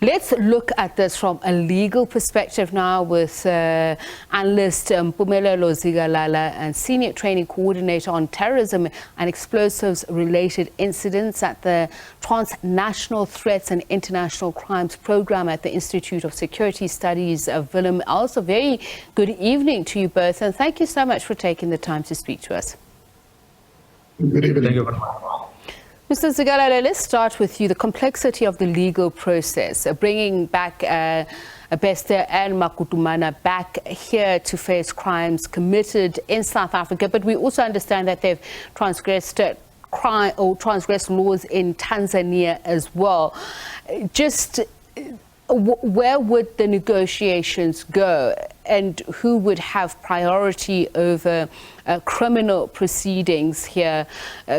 Let's look at this from a legal perspective now with analyst Mpumelelo Zikalala and Senior Training Coordinator on Terrorism and Explosives-Related Incidents at the Transnational Threats and International Crimes Program at the Institute of Security Studies of Willem Els. A very good evening to you both, and thank you so much for taking the time to speak to us. Good evening. Thank you very much. Mr. Zikalala, let's start with you. The complexity of the legal process, bringing back Bester and Makutumana back here to face crimes committed in South Africa, but we also understand that they've transgressed laws in Tanzania as well. Just where would the negotiations go, and who would have priority over criminal proceedings here?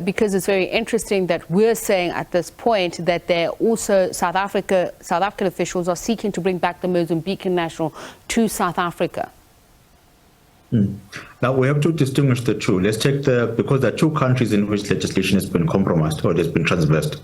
Because it's very interesting that we're saying at this point that they're also South African officials are seeking to bring back the Mozambican national to South Africa. Now we have to distinguish the two. Let's take because there are two countries in which legislation has been compromised or has been transgressed.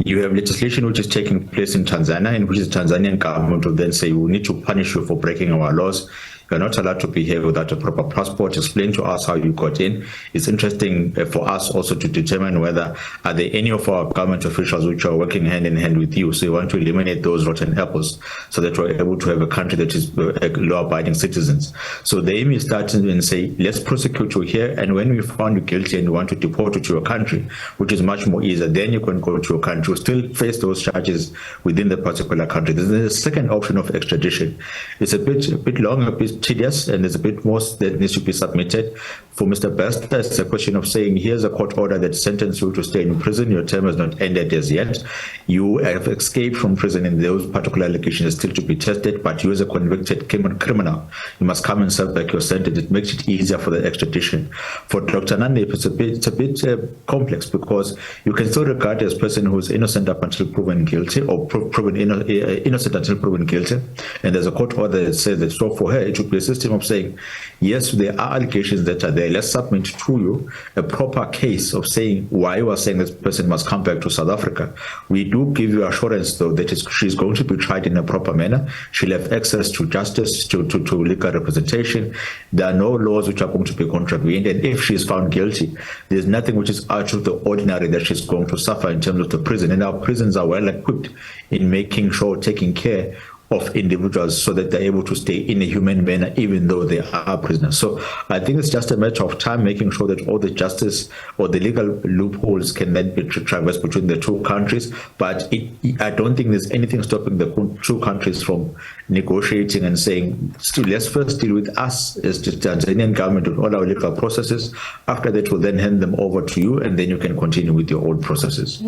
You have legislation which is taking place in Tanzania, in which the Tanzanian government will then say, we need to punish you for breaking our laws. You're not allowed to be here without a proper passport. Explain to us how you got in. It's interesting for us also to determine whether are there any of our government officials which are working hand in hand with you. So you want to eliminate those rotten apples so that we're able to have a country that is law-abiding citizens. So the aim is starting and say, let's prosecute you here. And when we found you guilty and we want to deport you to your country, which is much more easier, then you can go to your country. You still face those charges within the particular country. There's a second option of extradition. It's a bit long, a bit tedious, and there's a bit more that needs to be submitted. For Mr. Bester, it's a question of saying, here's a court order that sentenced you to stay in prison. Your term has not ended as yet. You have escaped from prison, and those particular allegations are still to be tested, but you as a convicted criminal, you must come and serve back your sentence. It makes it easier for the extradition. For Dr. Nande, it's a bit complex, because you can still regard as a person who is innocent up until proven guilty, or proven innocent until proven guilty. And there's a court order that says that, so for her, it should be a system of saying, yes, there are allegations that are there. Let's submit to you a proper case of saying why you are saying this person must come back to South Africa. We do give you assurance, though, that she's going to be tried in a proper manner. She'll have access to justice, to legal representation. There are no laws which are going to be contravened. And if she's found guilty, there's nothing which is out of the ordinary that she's going to suffer in terms of the prison. And our prisons are well equipped in making sure, taking care of individuals so that they're able to stay in a human manner, even though they are prisoners. So I think it's just a matter of time making sure that all the justice or the legal loopholes can then be traversed between the two countries. But I don't think there's anything stopping the two countries from negotiating and saying, let's first deal with us as the Tanzanian government with all our legal processes. After that, we'll then hand them over to you, and then you can continue with your own processes.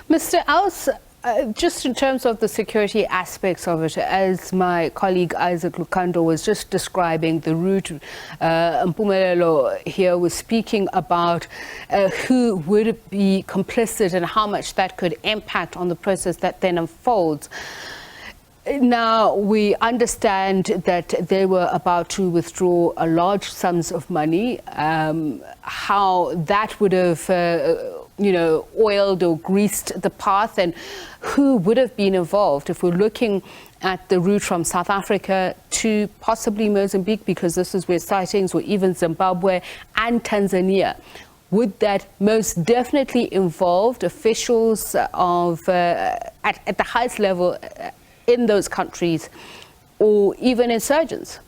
Mr. Els, just in terms of the security aspects of it, as my colleague Isaac Lukando was just describing the route, Mpumelelo here was speaking about who would be complicit and how much that could impact on the process that then unfolds. Now, we understand that they were about to withdraw a large sums of money. How that would have oiled or greased the path, and who would have been involved if we're looking at the route from South Africa to possibly Mozambique, because this is where sightings were, even Zimbabwe and Tanzania. Would that most definitely involve officials of at the highest level in those countries, or even insurgents?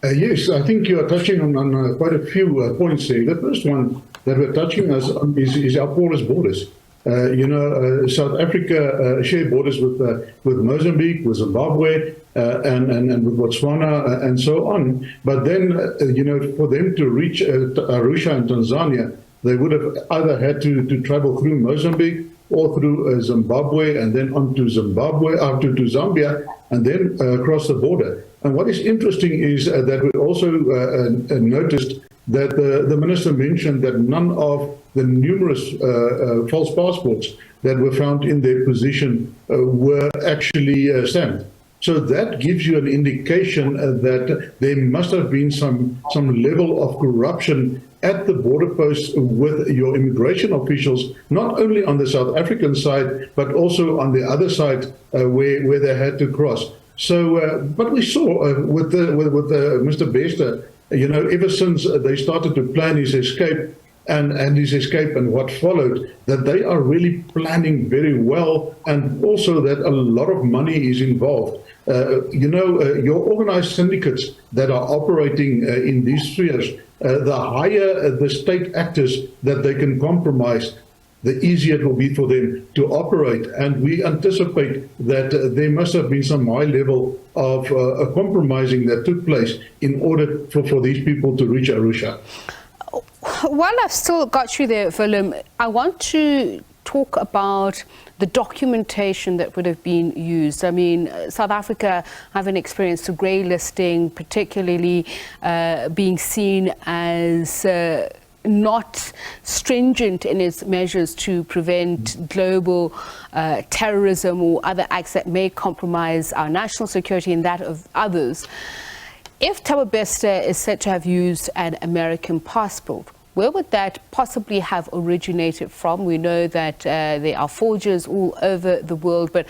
Yes, I think you are touching on quite a few points there. The first one that we're touching is our porous borders. South Africa share borders with Mozambique, with Zimbabwe, and with Botswana, and so on. But then, for them to reach Arusha and Tanzania, they would have either had to travel through Mozambique or through Zimbabwe, and then on to Zambia, and then across the border. And what is interesting is that we also noticed that the minister mentioned that none of the numerous false passports that were found in their possession were actually stamped. So that gives you an indication that there must have been some level of corruption at the border posts with your immigration officials, not only on the South African side, but also on the other side where they had to cross. So, but we saw with Mr. Bester, you know, ever since they started to plan his escape and his escape and what followed, that they are really planning very well, and also that a lot of money is involved. You know, your organized syndicates that are operating in these spheres, the higher the state actors that they can compromise, the easier it will be for them to operate. And we anticipate that there must have been some high level of compromising that took place in order for these people to reach Arusha. While I've still got you there, Willem, I want to talk about the documentation that would have been used. I mean, South Africa having experienced a grey listing, particularly being seen as not stringent in its measures to prevent global terrorism or other acts that may compromise our national security and that of others. If Thabo Bester is said to have used an American passport, where would that possibly have originated from? We know that there are forgers all over the world, but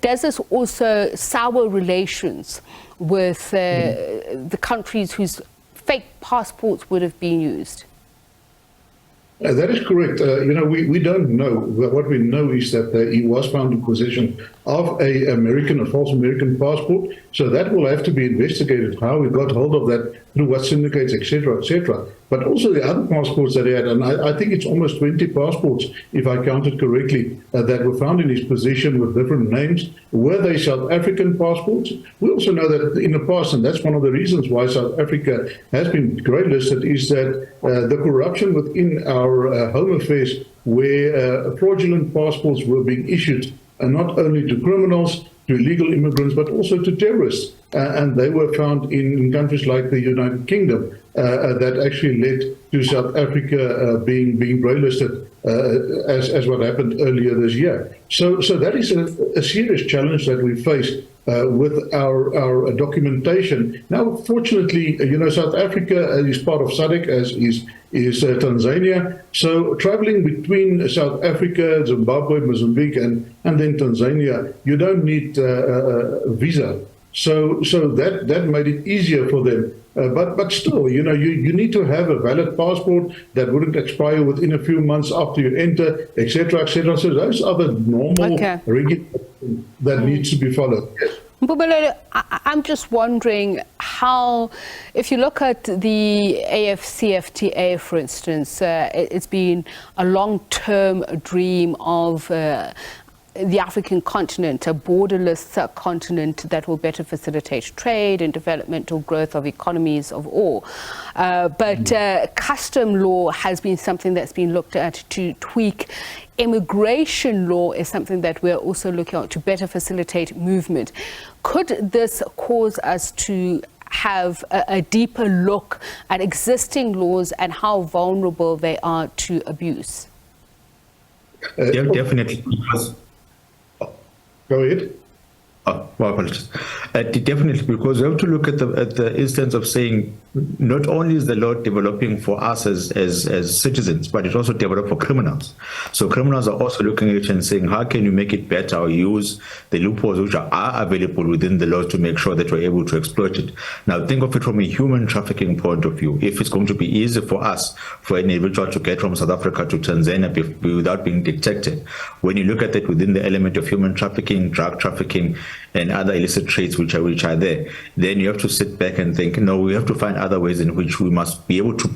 does this also sour relations with the countries whose fake passports would have been used? That is correct. You know, we don't know. What we know is that he was found in possession of a false American passport. So that will have to be investigated, how he got hold of that, through what syndicates, etc., etc. But also the other passports that he had, and I think it's almost 20 passports, if I counted correctly, that were found in his possession with different names. Were they South African passports? We also know that in the past, and that's one of the reasons why South Africa has been grey listed, is that the corruption within our Home Affairs, where fraudulent passports were being issued, not only to criminals, to illegal immigrants, but also to terrorists. And they were found in countries like the United Kingdom, that actually led to South Africa being grey listed, as what happened earlier this year. So that is a serious challenge that we face with our documentation. Now, fortunately, you know, South Africa is part of SADC, as is Tanzania. So traveling between South Africa, Zimbabwe, Mozambique, and then Tanzania, you don't need a visa. So that made it easier for them. But still, you know, you need to have a valid passport that wouldn't expire within a few months after you enter, etc., etc. So those are the normal regulations that needs to be followed. Yes. Mpumelelo, I'm just wondering how, if you look at the AFCFTA, for instance, it's been a long-term dream of the African continent, a borderless subcontinent that will better facilitate trade and developmental growth of economies of all. But custom law has been something that's been looked at to tweak. Immigration law is something that we're also looking at to better facilitate movement. Could this cause us to have a deeper look at existing laws and how vulnerable they are to abuse? Definitely. Go ahead. Well, apologies. Definitely, because we have to look at the instance of saying not only is the law developing for us as citizens, but it's also developed for criminals. So criminals are also looking at it and saying, how can you make it better or use the loopholes which are available within the law to make sure that we're able to exploit it? Now, think of it from a human trafficking point of view. If it's going to be easy for us, for an individual to get from South Africa to Tanzania without being detected, when you look at it within the element of human trafficking, drug trafficking, and other illicit trades which are there, then you have to sit back and think, no, we have to find other ways in which we must be able to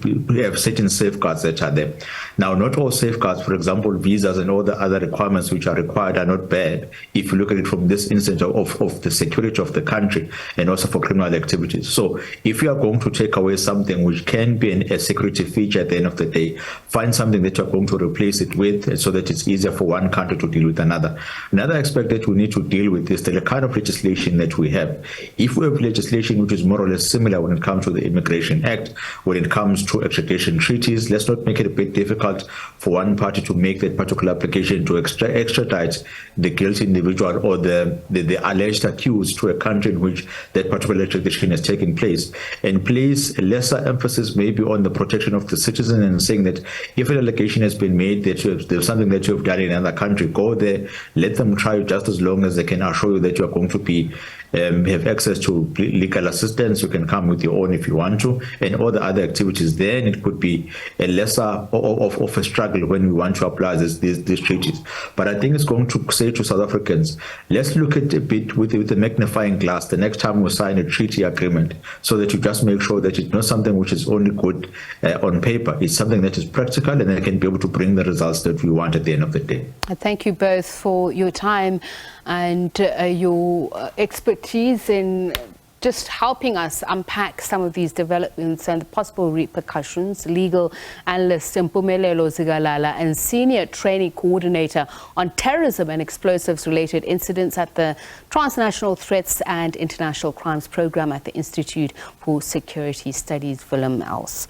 have certain safeguards that are there. Now, not all safeguards, for example, visas and all the other requirements which are required are not bad if you look at it from this instance of the security of the country and also for criminal activities. So if you are going to take away something which can be a security feature at the end of the day, find something that you're going to replace it with so that it's easier for one country to deal with another. Another aspect that we need to deal with is the kind of legislation that we have. If we have legislation which is more or less similar when it comes to the Immigration Act, when it comes to extradition treaties, let's not make it a bit difficult for one party to make that particular application to extradite the guilty individual or the alleged accused to a country in which that particular extradition has taken place, and place a lesser emphasis maybe on the protection of the citizen, and saying that if an allegation has been made that there's something that you have done in another country, go there, let them try you just as long as they can assure you that you are going to be have access to legal assistance. You can come with your own if you want to, and all the other activities. Then it could be a lesser of a struggle when we want to apply these treaties. But I think it's going to say to South Africans, let's look at a bit with the magnifying glass the next time we sign a treaty agreement, so that you just make sure that it's not something which is only good on paper. It's something that is practical and that can be able to bring the results that we want at the end of the day. Thank you both for your time and your expertise in just helping us unpack some of these developments and the possible repercussions. Legal analyst Mpumelelo Zikalala and senior training coordinator on terrorism and explosives-related incidents at the Transnational Threats and International Crimes Program at the Institute for Security Studies, Willem Els.